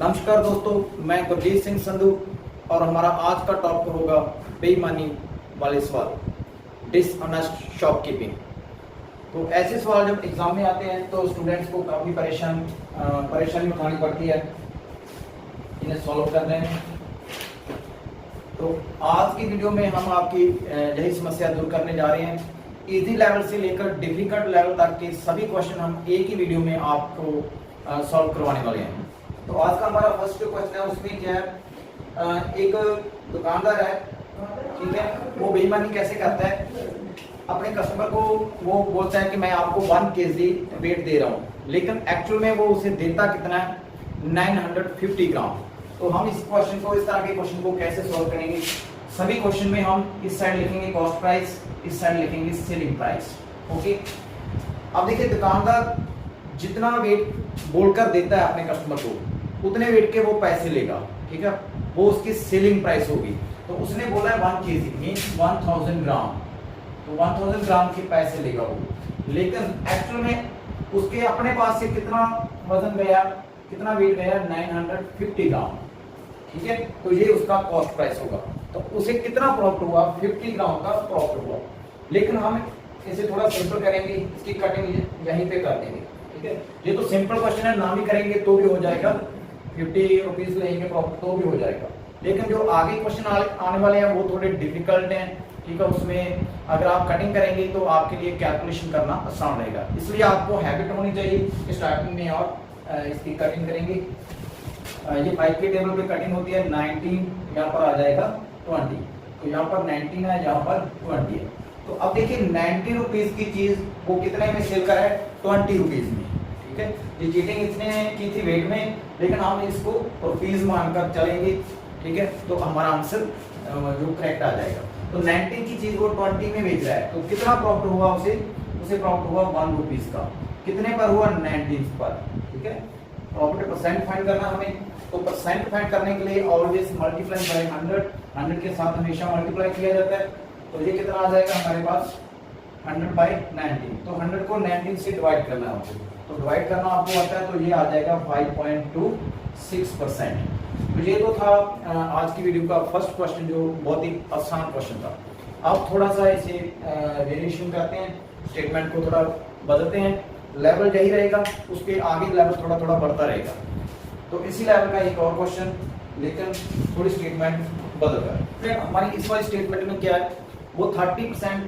नमस्कार दोस्तों, मैं गुरजीत सिंह संधू और हमारा आज का टॉपिक होगा बेईमानी वाले सवाल, डिसऑनेस्ट शॉपकीपिंग। तो ऐसे सवाल जब एग्जाम में आते हैं तो स्टूडेंट्स को काफ़ी परेशानी उठानी पड़ती है इन्हें सॉल्व करने में। तो आज की वीडियो में हम आपकी यही समस्या दूर करने जा रहे हैं। इजी लेवल से लेकर डिफिकल्ट लेवल तक के सभी क्वेश्चन हम एक ही वीडियो में आपको सॉल्व करवाने वाले हैं। तो आज का हमारा फर्स्ट जो क्वेश्चन है उसमें क्या है, एक दुकानदार है, ठीक है, वो बेईमानी कैसे करता है अपने कस्टमर को। वो बोलता है कि मैं आपको 1 kg वेट दे रहा हूँ, लेकिन एक्चुअल में वो उसे देता कितना है, 950 ग्राम। तो हम इस क्वेश्चन को, इस तरह के क्वेश्चन को कैसे सॉल्व करेंगे। सभी क्वेश्चन में हम इस साइड लिखेंगे कॉस्ट प्राइस, इस साइड लिखेंगे सेलिंग प्राइस। ओके, अब देखिए दुकानदार जितना वेट बोलकर देता है अपने कस्टमर को, उतने वेट के वो पैसे लेगा, ठीक है, वो उसकी सेलिंग प्राइस होगी। तो उसने बोला है 1 kg मीन्स 1000 ग्राम, तो 1000 ग्राम के पैसे लेगा वो, लेकिन एक्चुअल में उसके अपने पास से कितना वजन गया, कितना वेट गया, 950 ग्राम, ठीक है। तो ये उसका कॉस्ट प्राइस होगा। तो उसे कितना प्रॉफिट हुआ, 50 ग्राम का प्रॉफिट हुआ। लेकिन हम इसे थोड़ा सिंपल करेंगे, इसकी कटिंग यहीं पे कर देंगे, ठीक है। ये तो सिंपल क्वेश्चन है, ना भी करेंगे तो भी हो जाएगा, 50 रुपीज लेंगे प्रॉफिट तो भी हो जाएगा। लेकिन जो आगे क्वेश्चन आने वाले हैं वो थोड़े डिफिकल्ट हैं, ठीक है। उसमें अगर आप कटिंग करेंगे तो आपके लिए कैलकुलेशन करना आसान रहेगा, इसलिए आपको हैबिट होनी चाहिए स्टार्टिंग में। और इसकी कटिंग करेंगे, ये 5 के टेबल पे कटिंग होती है। 19 यहाँ पर आ जाएगा 20, तो यहाँ पर 19 है, यहाँ पर 20 है। तो अब देखिए 90 रुपीज की चीज वो कितने में सेल कर है, 20 रुपीज में, ठीक है। ये चीटिंग इसने की थी वेट में, लेकिन हम इसको रुपीज मानकर चलेंगे, ठीक है। तो हमारा आंसर जो करेक्ट आ जाएगा। तो 90 की चीज वो 20 में बेच रहा है, तो कितना प्रॉफिट हुआ उसे प्रॉफिट हुआ 1 रुपीज का। कितने पर हुआ, 19 पर, ठीक है। प्रॉफिट परसेंट फाइंड करना हमें, तो परसेंट फाइंड करने के लिए ऑलवेज मल्टीप्लाई बाय 100 के साथ हमेशा मल्टीप्लाई किया जाता है। तो ये कितना आ जाएगा हमारे पास, 100 बाय 19। तो 100 को 19 से डिवाइड करना है आपको, तो डिवाइड करना आपको आता है, तो ये आ जाएगा 5.26%। तो ये तो था आज की वीडियो का फर्स्ट क्वेश्चन, जो बहुत ही आसान क्वेश्चन था। अब थोड़ा सा इसे वेरिएशन करते हैं, स्टेटमेंट को थोड़ा बदलते हैं। लेवल यही रहेगा, उसके आगे लेवल थोड़ा थोड़ा बढ़ता रहेगा। तो इसी लेवल का एक और क्वेश्चन, लेकिन थोड़ी स्टेटमेंट बदल कर। फिर हमारी इस वाली स्टेटमेंट में क्या है, वो 30%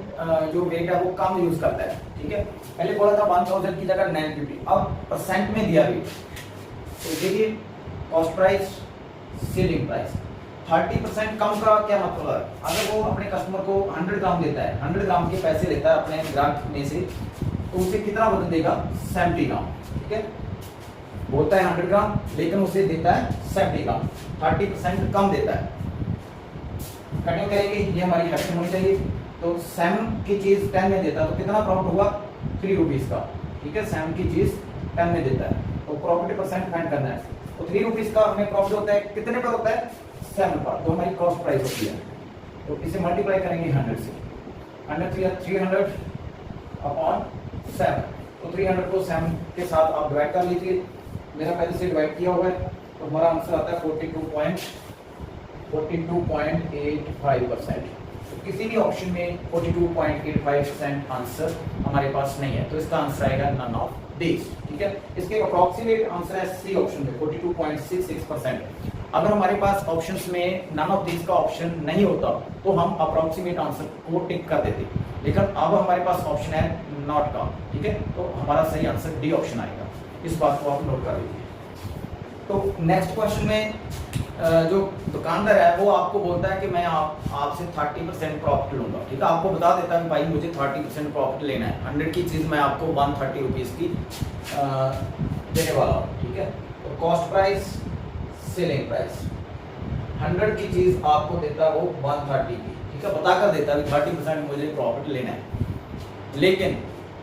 जो वेट है वो कम यूज करता है, ठीक है। पहले बोला था 1000 की जगह 950, अब परसेंट में दिया वेट। तो देखिए कॉस्ट प्राइस, सेलिंग प्राइस, 30% कम का क्या मतलब है। अगर वो अपने कस्टमर को 100 ग्राम देता है, 100 ग्राम के पैसे लेता है अपने ग्राहक में से, तो उसे कितना वजन देगा, 70 ग्राम, ठीक है। बोलता है 100 ग्राम, लेकिन उसे देता है 70 ग्राम, 30% कम देता है। कटिंग करेंगे, ये हमारी कटिंग होनी चाहिए। तो 7 की चीज 10 में देता है, तो कितना प्रॉफिट हुआ, 3 रुपीज का, ठीक है। 7 की चीज 10 में देता है, तो प्रॉफिट परसेंट फाइंड करना है। तो 3 रुपीज का हमें प्रॉफिट होता है, कितने पर होता है, 7 पर, तो हमारी कॉस्ट प्राइस होती है। तो इसे मल्टीप्लाई करेंगे 100 से, 300 अपॉन 7। तो 300 को 7 के साथ आप डिवाइड कर लीजिए, मेरा पहले से डिवाइड किया हुआ है। तो हमारा आंसर आता है 42.85%। तो किसी भी ऑप्शन में 42.85% आंसर हमारे पास नहीं है, तो इसका आंसर आएगा नन ऑफ दीज, ठीक है। इसके अप्रॉक्सीमेट आंसर है सी ऑप्शन में 42.66%। अगर हमारे पास ऑप्शंस में नन ऑफ दीज का ऑप्शन नहीं होता तो हम अप्रॉक्सीमेट आंसर को टिक कर देते, लेकिन अब हमारे पास ऑप्शन है नॉट का, ठीक है। तो हमारा सही आंसर डी ऑप्शन आएगा, इस बात को आप नोट कर लीजिए। तो नेक्स्ट क्वेश्चन में जो दुकानदार है वो आपको बोलता है कि मैं आपसे 30% प्रॉफिट लूंगा, ठीक है। आपको बता देता है भाई मुझे 30% प्रॉफिट लेना है, 100 की चीज मैं आपको 130 रुपीज की देने वाला हूँ, ठीक है। तो कॉस्ट प्राइस, सेलिंग प्राइस, 100 की चीज आपको देता है वो 130 की, ठीक है, बताकर देता है 30% मुझे प्रॉफिट लेना है। लेकिन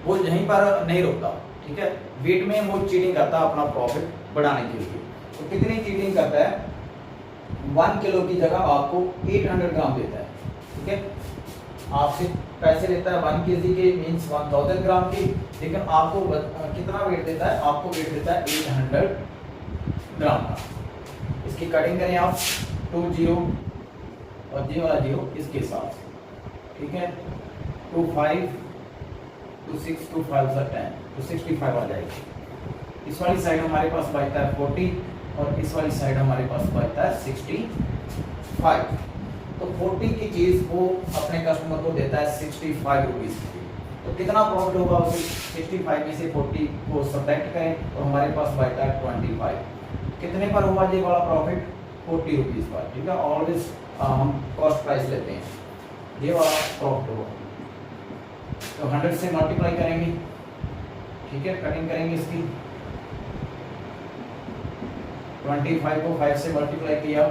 वो यहीं पर नहीं रुकता, ठीक है, वेट में वो चीटिंग करता है अपना प्रॉफिट बढ़ाने के लिए। तो कितनी चीटिंग करता है, 1 किलो की जगह आपको 800 ग्राम देता है, ठीक है। आपसे पैसे लेता है 1 kg के मीन्स 1000 ग्राम की, लेकिन आपको कितना वेट देता है, आपको वेट देता है 800 ग्राम का। इसकी कटिंग करें आप 2 0 और ये वाला 0 इसके साथ, ठीक है। 2 5 2 6 2 5 10 तो 65 आ जाएगी। इस वाली साइड हमारे पास बचता है 40 और इस वाली साइड हमारे पास बचता है 65। तो 40 की चीज़ वो अपने कस्टमर को देता है 65 रुपीज़ की। तो कितना प्रॉफिट होगा उसे 65 में से 40 को सब्ट्रैक्ट करें तो हमारे पास बचता है 25। कितने पर हुआ ये वाला प्रॉफिट 40 रुपीज़ पर, ठीक है। ऑलवेज हम कॉस्ट प्राइस लेते हैं, ये वाला प्रॉफिट होगा। तो 100 से मल्टीप्लाई करेंगे, ठीक है, कटिंग करेंगे इसकी। 25 को 5 से मल्टीप्लाई किया,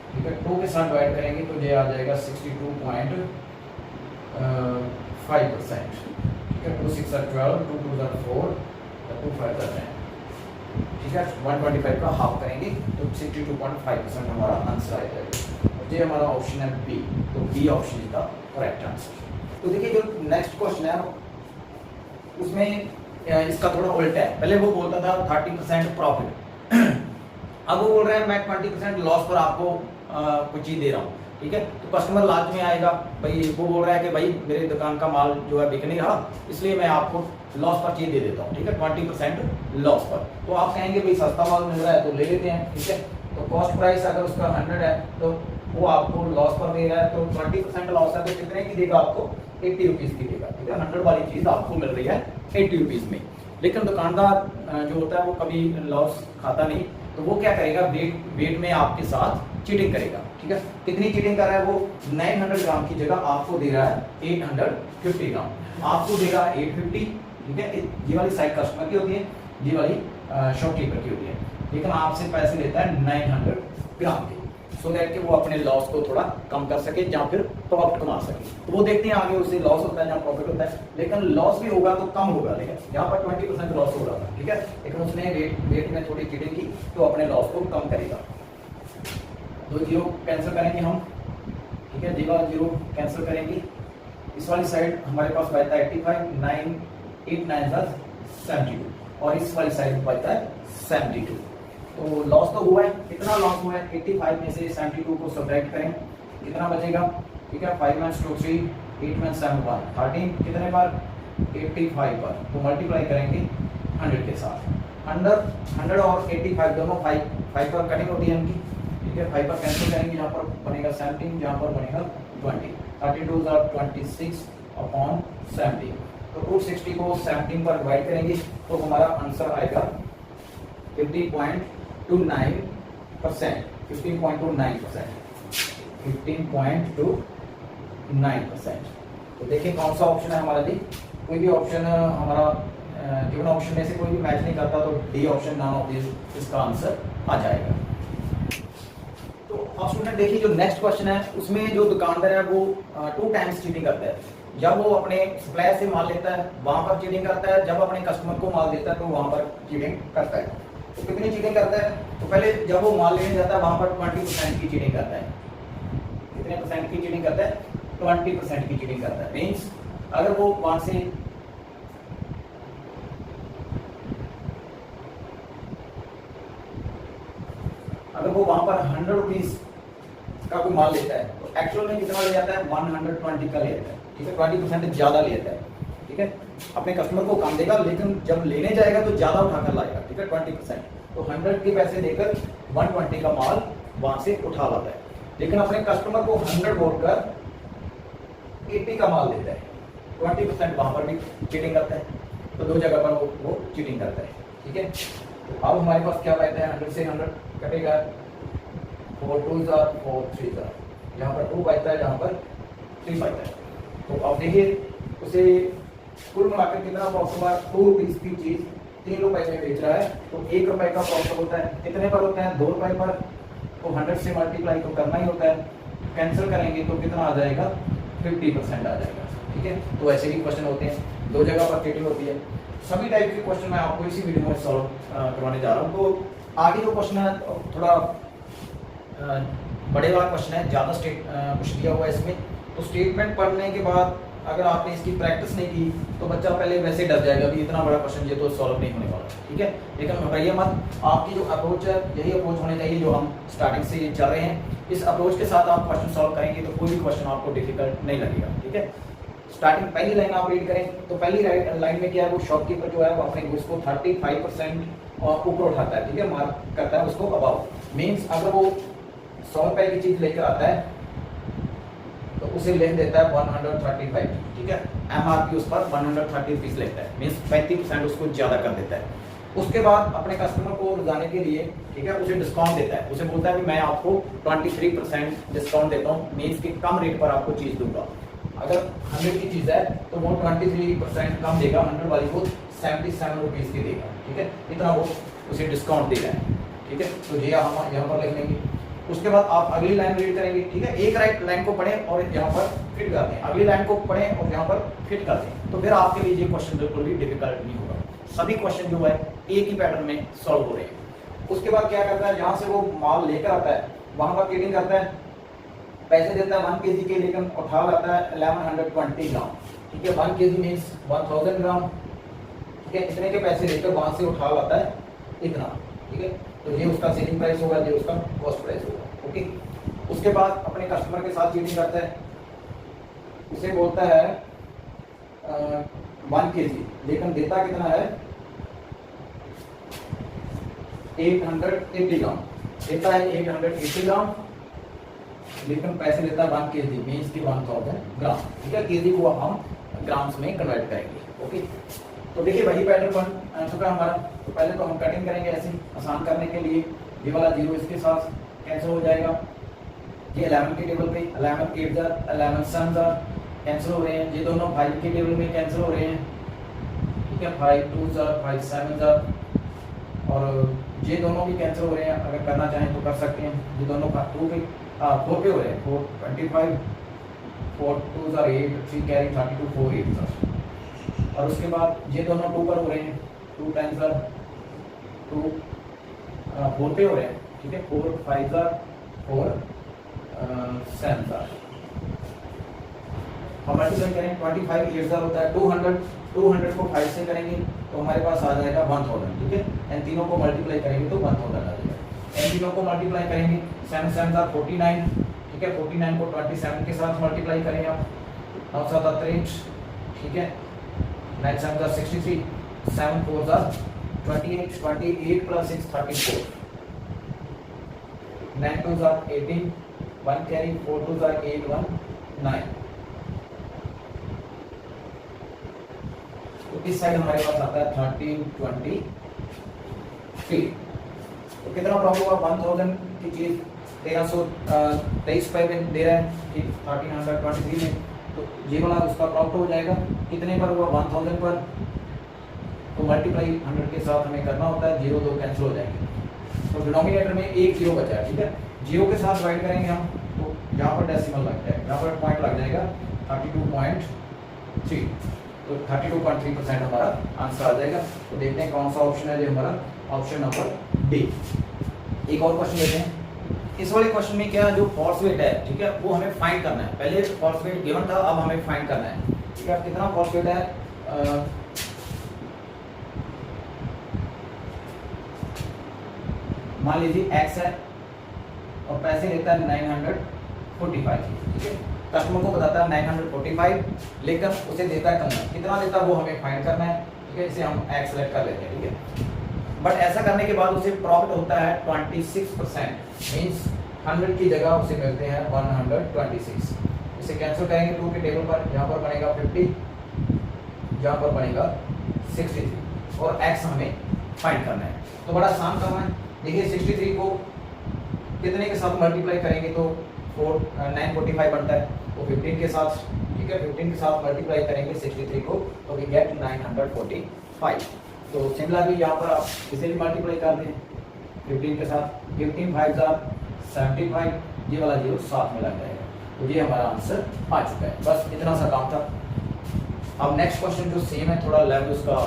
ठीक है, 2 के साथ डिवाइड करेंगे तो ये आ जाएगा 62.5%, ठीक है। 2 6 12, 2 2 4, 2 5 10, ठीक है। 125 का हाफ करेंगे तो 62.5% हमारा आंसर आ जाएगा। ये हमारा ऑप्शन है बी, तो B option is the correct answer. तो देखिए जो नेक्स्ट क्वेश्चन है उसमें इसका थोड़ा उल्टा है। पहले वो बोलता था 30% प्रॉफिट, अब वो बोल रहे हैं मैं 20% लॉस पर आपको कुछ चीज़ दे रहा हूँ, ठीक है। तो कस्टमर लास्ट में आएगा, भाई वो बोल रहा है कि भाई मेरे दुकान का माल जो है बिक नहीं रहा, इसलिए मैं आपको लॉस पर चीज़ दे देता हूँ, ठीक है, 20% लॉस पर। तो आप कहेंगे भाई सस्ता माल मिल रहा है तो ले लेते हैं, ठीक है। तो कॉस्ट प्राइस अगर उसका 100 है तो वो आपको लॉस पर दे रहा है, तो 20% लॉस है तो कितने की देगा आपको 80 रुपीज़ की देगा, ठीक है। 100 वाली चीज़ आपको मिल रही है 80 रुपीज़ में। लेकिन दुकानदार जो होता है वो कभी लॉस खाता नहीं, तो वो क्या करेगा, वेट में आपके साथ चीटिंग करेगा, ठीक है। कितनी चीटिंग कर रहा है वो, 900 ग्राम की जगह आपको दे रहा है 850 ग्राम, आपको देगा 850, ठीक है। ये वाली साइड कस्टमर की होती है, ये वाली शॉपकीपर की होती है, लेकिन आपसे पैसे लेता है 900 ग्राम के, सो दैट कि वो अपने लॉस को थोड़ा कम कर सके या फिर प्रॉफिट कमा सके। तो वो देखते हैं आगे उससे लॉस होता है या प्रॉफिट होता है, लेकिन लॉस भी होगा तो कम होगा, लेकिन यहाँ पर 20% लॉस हो रहा था, ठीक है। लेकिन उसने वेट में थोड़ी चीटिंग की तो अपने लॉस को कम करेगा। तो 0 कैंसिल करेंगे हम, ठीक है, 0 कैंसिल करेंगे। इस वाली साइड हमारे पास बचता है 85, 9 8 9 72 और इस वाली साइड बचता है 72। तो लॉस तो हुआ है, कितना लॉस हुआ है, 85 में से 72 को सब्ट्रैक्ट करें, कितना बचेगा, ठीक है। 5 - 2 3, 8 - 7 1 13, कितने पर 85 पर, तो मल्टीप्लाई करेंगे 100 के साथ। 100 और 85 दोनों 5 पर कटिंग होती है इनकी, ठीक है। 5 पर कैंसिल करेंगे, यहाँ पर बनेगा 17, यहाँ पर बनेगा 20, 32 और 26 अपॉन 17। तो 260 को 17 पर डिवाइड करेंगे तो हमारा आंसर आएगा 15.29%, 15.29%, 15.29%। तो देखिए कौन सा ऑप्शन है हमारा जी, कोई भी ऑप्शन हमारा गिवन ऑप्शन में से कोई भी मैच नहीं करता, तो D option none of this इसका आंसर आ जाएगा। तो अब स्टूडेंट देखिए जो नेक्स्ट क्वेश्चन है उसमें जो दुकानदार है वो 2 टाइम्स चीटिंग करता है। जब वो अपने सप्लायर से माल लेता है वहां पर चीटिंग करता है, जब अपने कस्टमर को माल देता है तो वहां पर चीटिंग करता है। तो कितनी चीटिंग करता है, तो पहले जब वो माल लेने जाता है वहां पर 20% की चीटिंग करता है। कितने परसेंट की चीटिंग करता है, 20% की चीटिंग करता है। मीन्स अगर वो वहां से वहां पर 100 रुपीज का कोई माल लेता है तो एक्चुअल में कितना ले जाता है, 120 का ले जाता है, ठीक है। 20% ज्यादा ले जाता है, ठीक है। अपने कस्टमर को कम देगा लेकिन जब लेने जाएगा तो ज्यादा उठाकर लाएगा, ठीक है, 20%। तो 100 के पैसे देकर 120 का माल वहां से उठा लाता है, लेकिन अपने कस्टमर को 100 बोलकर 80 का माल देता है, 20% वहां पर भी चीटिंग करता है। तो 2 जगह पर वो चीटिंग करता है, ठीक है। तो अब हमारे पास क्या रहता है, 100 से 100 कटेगा, 4 2s और 4 3s, यहाँ पर 2 बचता है, यहाँ पर 3 बचता है। तो अब देखिए उसे कुल मिलाकर कितना प्रॉफिट हुआ, 2 रुपीज की चीज 3 रुपए में बेच रहा है, तो 1 रुपए का प्रॉफिट होता है। कितने पर होता है, 2 रुपए पर, तो 100 से मल्टीप्लाई तो करना ही होता है। कैंसिल करेंगे तो कितना आ जाएगा, 50% आ जाएगा, ठीक है। तो ऐसे भी क्वेश्चन होते हैं, 2 जगह पर चीटिंग होती है। सभी टाइप के क्वेश्चन मैं आपको इसी वीडियो में सॉल्व करवाने जा रहा हूँ। तो आगे जो क्वेश्चन है थोड़ा बड़े वाला क्वेश्चन है, ज़्यादा कुछ दिया हुआ है इसमें। तो स्टेटमेंट पढ़ने के बाद अगर आपने इसकी प्रैक्टिस नहीं की तो बच्चा पहले वैसे डर जाएगा कि इतना बड़ा क्वेश्चन ये तो सॉल्व नहीं होने वाला, ठीक है। लेकिन घबराइए मत, आपकी जो अप्रोच है यही अप्रोच होनी चाहिए जो हम स्टार्टिंग से चल रहे हैं। इस अप्रोच के साथ आप क्वेश्चन सॉल्व करेंगे तो कोई भी क्वेश्चन आपको डिफिकल्ट नहीं लगेगा, ठीक है। स्टार्टिंग पहली लाइन आप रीड करें तो पहली लाइन में क्या है, वो शॉपकीपर जो है वो अपने गुड्स को 35% और ऊपर उठाता है, ठीक है, मार्क करता है उसको अबाउ। मीन्स अगर वो 100 रुपए की चीज लेकर आता है तो उसे लिख देता है 135, ठीक है। एमआरपी उस पर 130 रुपीज लेता है, मीन्स 35% उसको ज्यादा कर देता है। उसके बाद अपने कस्टमर को रुझाने के लिए, ठीक है, उसे डिस्काउंट देता है, उसे बोलता है कि मैं आपको 23% डिस्काउंट देता हूँ, मीन्स कि कम रेट पर आपको चीज दूंगा। अगर 100 की चीज है तो वो 23% कम देगा, 100 वाली को 77 रुपीज की देगा, ठीक है, इतना वो उसे डिस्काउंट दे रहा है, ठीक है। तो ये हम यहाँ पर लिख लेंगे। उसके बाद आप अगली लाइन रीड करेंगे, ठीक है, एक राइट लाइन को पढ़ें और यहाँ पर फिट कर दें, अगली लाइन को पढ़ें और यहाँ पर फिट कर दें, तो फिर आपके लिए ये क्वेश्चन बिल्कुल भी डिफिकल्ट नहीं होगा। सभी क्वेश्चन जो है एक ही पैटर्न में सॉल्व हो रहे हैं। उसके बाद क्या करता है, जहाँ से वो माल लेकर आता है वहां पर किटिंग करता है, पैसे देता है 1 kg के, लेकिन उठा लाता है 1120 ग्राम, ठीक है। 1 kg मीन्स 1000 ग्राम, ठीक है, इतने के पैसे देकर वहां से उठा लाता है इतना, ठीक है। तो ये उसका सेलिंग प्राइस होगा, ये उसका कॉस्ट प्राइस होगा, ओके। उसके बाद अपने कस्टमर के साथ चीटिंग करता है, उसे बोलता है 1 kg, लेकिन देता कितना है 880 ग्राम, देता है 880 ग्राम, लेकिन पैसे लेता है 1 kg मीन्स की 1000 ग्राम, ठीक है। केजी को हम ग्राम्स में कन्वर्ट करेंगे, ओके। तो देखिए वही पैटर्न बन चुका हमारा। तो पहले तो हम कटिंग करेंगे ऐसे आसान करने के लिए, ये वाला 0 इसके साथ कैंसिल हो जाएगा, ये 11 के टेबल पे 11 8 जार 11 7 जार कैंसिल हो रहे हैं, ये दोनों 5 के टेबल में कैंसिल हो रहे हैं, ठीक है, 5 2 जार 5 7 जार, और ये दोनों भी कैंसिल हो रहे हैं। अगर करना चाहें तो कर सकते हैं, ये दोनों 4 पे हो रहे हैं, 4 25 4 2 जार 8 3 कैरी 32 4 8 जार, और उसके बाद ये दोनों 2 पर हो रहे हैं, 2 टाइम्स जार 2 4 पे हो रहे हैं, ठीक है, 4 5 जार 4 7 जार। हम मल्टीप्लाई करें 25 8 जार होता है 200 को 5 से करेंगे तो हमारे पास आ जाएगा 1000, ठीक है। इन तीनों को मल्टीप्लाई करेंगे तो 1000 आ जाएगा। इन तीनों को मल्टीप्लाई करेंगे 7 7 जार 49, ठीक है, 49 को 27 के साथ मल्टीप्लाई करेंगे आप, 9 7 63, ठीक है, 9 7 jar 63, 7 4 jar 28, 28 plus 6 34, 9 2 jar 18, 1 carry 4 2 jar 8 1 9। तो इस साइड हमारे पास आता है 13 23। तो कितना प्रॉफिट हुआ, 1000 की चीज 1323 रुपए में दे रहा है, ठीक, 1323 में, तो ये वाला उसका प्रॉफिट हो जाएगा कितने पर हुआ, 1000 पर। तो मल्टीप्लाई 100 के साथ हमें करना होता है, 0 2 कैंसिल हो जाएंगे, तो डिनोमिनेटर में एक 0 बचा है, ठीक है। 0 के साथ डिवाइड करेंगे हम, तो यहाँ पर डेसिमल लग जाएगा, यहाँ पर पॉइंट लग जाएगा 32.3, तो 32.3% हमारा आंसर आ जाएगा। तो देखते हैं कौन सा ऑप्शन है जो हमारा, ऑप्शन नंबर डी। एक और क्वेश्चन लेते हैं। इस वाले क्वेश्चन में क्या जो फॉल्स वेट है, ठीक है, वो हमें फाइंड करना है। पहले फॉल्स वेट गिवन था, अब हमें फाइंड करना है, ठीक है। कितना फॉल्स वेट है, मान लीजिए x है और पैसे लेता है 945, ठीक है। कस्टमर को बताता है 945, लेकिन उसे देता है कम, कितना देता है वो हमें फाइंड करना है, ठीक है। इसे हम x सेलेक्ट कर लेते हैं, ठीक है। बट ऐसा करने के बाद उसे प्रॉफिट होता है 26%, मींस 100 की जगह उसे मिलते हैं 126। इसे कैंसिल करेंगे 2 के टेबल पर, यहाँ पर बनेगा 50, यहाँ पर बनेगा 63, और x हमें फाइंड करना है। तो बड़ा आसान काम है। देखिए 63 को कितने के साथ मल्टीप्लाई करेंगे तो 945 बनता है, तो 15 के साथ, ठीक है, 15 के साथ मल्टीप्लाई करेंगे 63 को, तो वी गेट 945। तो सिमिलरली यहाँ पर आप इसे भी मल्टीप्लाई कर दें 15 के साथ, 15 5 जार 75, ये वाला 0 साथ में लग जाएगा। तो ये हमारा आंसर आ चुका है, बस इतना सा काम था। अब नेक्स्ट क्वेश्चन जो सेम है, थोड़ा लेवल उसका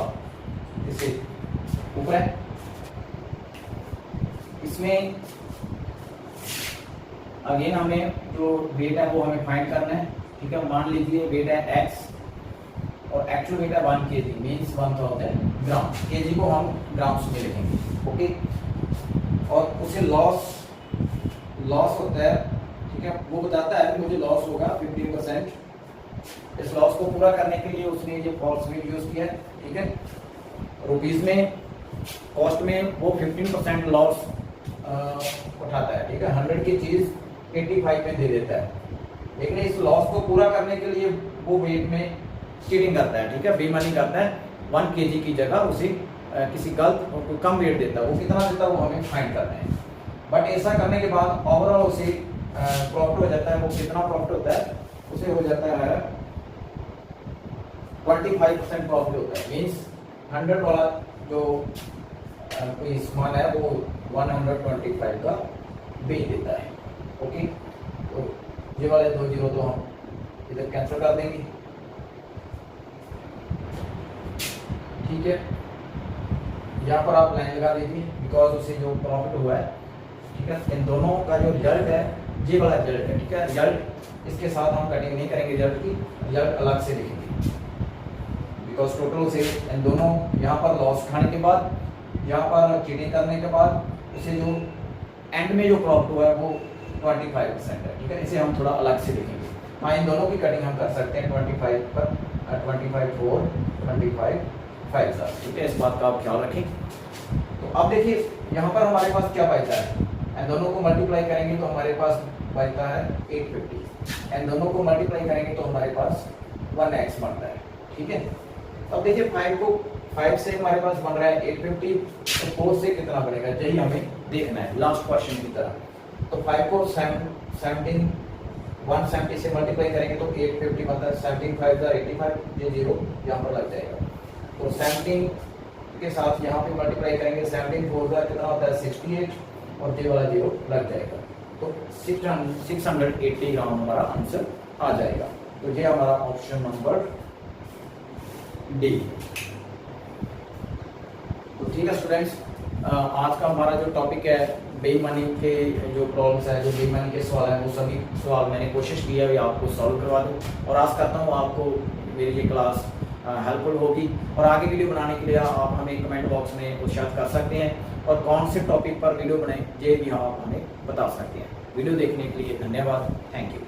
इससे ऊपर है। इसमें अगेन हमें जो वेट है वो हमें फाइंड करना है, ठीक है, मान लीजिए वेट है x और एक्चुअल वेट है 1 kg मीन्स 1000 ग्राम, kg को हम ग्राम्स में लिखेंगे। ओके, और उसे लॉस होता है, ठीक है, वो बताता है कि मुझे लॉस होगा 15%। इस लॉस को पूरा करने के लिए उसने ये फॉल्स वेट यूज किया है, ठीक है। रुपीज में कॉस्ट में वो 15% लॉस उठाता है, ठीक है। 100 की चीज 85 में दे देता है, लेकिन इस लॉस को पूरा करने के लिए वो वेट में चीटिंग करता है, ठीक है, बेईमानी करता है। 1 kg की जगह उसे किसी गलत कम वेट देता है, वो कितना देता है वो हमें फाइंड करना है। बट ऐसा करने के बाद ओवरऑल उसे प्रॉफिट हो जाता है। वो कितना प्रॉफिट होता है, उसे हो जाता है 25% प्रॉफिट होता है। मीन्स 100 वाला जो कोई सामान है वो 125 का बेच देता है। ओके, तो ये वाले 2 जीरो तो हम इधर कैंसिल कर देंगे, ठीक है। यहाँ पर आप लाइन लगा दीजिए बिकॉज उसे जो प्रॉफिट हुआ है, ठीक है। इन दोनों का जो रिजल्ट है ये वाला रिजल्ट है, ठीक है। रिजल्ट इसके साथ हम कटिंग नहीं करेंगे, रिजल्ट की रिजल्ट अलग से लिखेंगे बिकॉज टोटल से इन दोनों यहाँ पर लॉस खाने के बाद, यहाँ पर चीटिंग करने के बाद उसे जो एंड में जो प्रॉफिट हुआ है वो 25% है, ठीक है। इसे हम थोड़ा अलग से लिखेंगे। हाँ, इन दोनों की कटिंग हम कर सकते हैं 25 पर 25 4 25 5 सर, ठीक है। इस बात का आप ख्याल रखें। तो अब देखिए यहाँ पर हमारे पास क्या बचता है, इन दोनों को मल्टीप्लाई करेंगे तो हमारे पास बचता है 850, इन दोनों को मल्टीप्लाई करेंगे तो हमारे पास 1x बनता है, ठीक है। अब देखिए 5 से हमारे पास बन रहा है 850, तो 4 से कितना बनेगा यही हमें देखना है लास्ट क्वेश्चन की तरह। तो 5 को 17 170 से मल्टीप्लाई करेंगे तो 850 बनता है। 17 5 85, ये जीरो यहाँ पर लग जाएगा। तो 17 के साथ यहाँ पे मल्टीप्लाई करेंगे, 17 4 कितना होता है 68 और ये वाला जीरो लग जाएगा। तो 680 ग्राम हमारा आंसर आ जाएगा। तो ये हमारा ऑप्शन नंबर डी। तो ठीक है स्टूडेंट्स, आज का हमारा जो टॉपिक है बेईमानी के जो प्रॉब्लम्स है, जो बेईमानी के सवाल है, वो सभी सवाल मैंने कोशिश की है आपको सॉल्व करवा दूं और आशा करता हूँ आपको मेरी ये क्लास हेल्पफुल होगी। और आगे वीडियो बनाने के लिए आप हमें कमेंट बॉक्स में उत्साहित कर सकते हैं और कौन से टॉपिक पर वीडियो बनाएं ये भी आप हमें बता सकते हैं। वीडियो देखने के लिए धन्यवाद। Thank you.